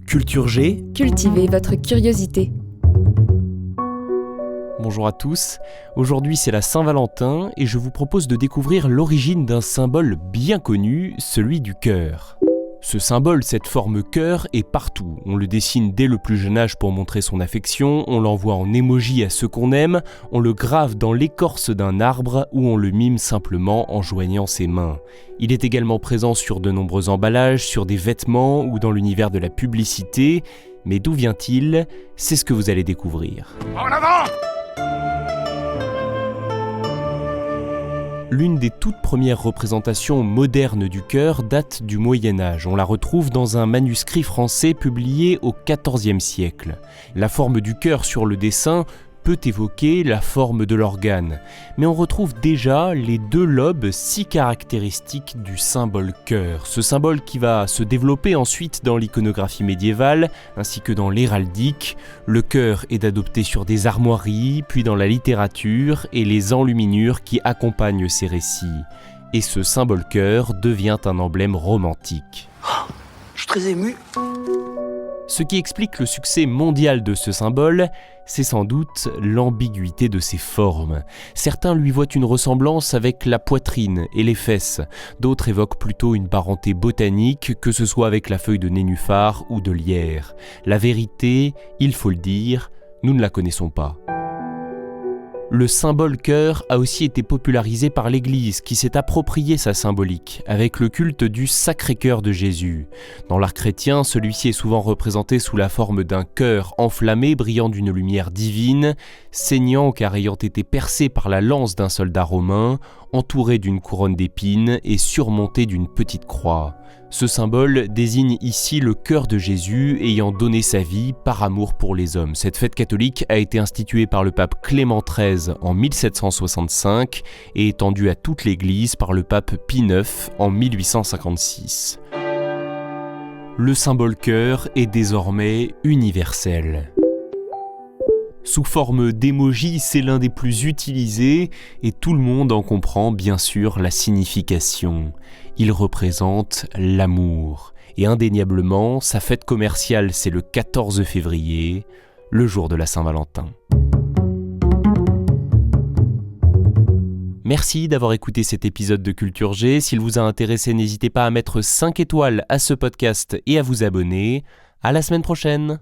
Culture G. Cultivez votre curiosité. Bonjour à tous, aujourd'hui c'est la Saint-Valentin et je vous propose de découvrir l'origine d'un symbole bien connu, celui du cœur. Ce symbole, cette forme cœur, est partout. On le dessine dès le plus jeune âge pour montrer son affection, on l'envoie en émoji à ceux qu'on aime, on le grave dans l'écorce d'un arbre ou on le mime simplement en joignant ses mains. Il est également présent sur de nombreux emballages, sur des vêtements ou dans l'univers de la publicité. Mais d'où vient-il ? C'est ce que vous allez découvrir. En avant ! L'une des toutes premières représentations modernes du cœur date du Moyen-Âge. On la retrouve dans un manuscrit français publié au XIVe siècle. La forme du cœur sur le dessin peut évoquer la forme de l'organe, mais on retrouve déjà les deux lobes si caractéristiques du symbole cœur. Ce symbole qui va se développer ensuite dans l'iconographie médiévale ainsi que dans l'héraldique. Le cœur est adopté sur des armoiries, puis dans la littérature et les enluminures qui accompagnent ces récits. Et ce symbole cœur devient un emblème romantique. Oh, je suis très ému. Ce qui explique le succès mondial de ce symbole, c'est sans doute l'ambiguïté de ses formes. Certains lui voient une ressemblance avec la poitrine et les fesses, d'autres évoquent plutôt une parenté botanique, que ce soit avec la feuille de nénuphar ou de lierre. La vérité, il faut le dire, nous ne la connaissons pas. Le symbole cœur a aussi été popularisé par l'Église qui s'est approprié sa symbolique avec le culte du Sacré-Cœur de Jésus. Dans l'art chrétien, celui-ci est souvent représenté sous la forme d'un cœur enflammé brillant d'une lumière divine, saignant car ayant été percé par la lance d'un soldat romain, entouré d'une couronne d'épines et surmonté d'une petite croix. Ce symbole désigne ici le cœur de Jésus ayant donné sa vie par amour pour les hommes. Cette fête catholique a été instituée par le pape Clément XIII en 1765 et étendue à toute l'Église par le pape Pie IX en 1856. Le symbole cœur est désormais universel. Sous forme d'émoji, c'est l'un des plus utilisés et tout le monde en comprend bien sûr la signification. Il représente l'amour et indéniablement, sa fête commerciale c'est le 14 février, le jour de la Saint-Valentin. Merci d'avoir écouté cet épisode de Culture G. S'il vous a intéressé, n'hésitez pas à mettre 5 étoiles à ce podcast et à vous abonner. À la semaine prochaine.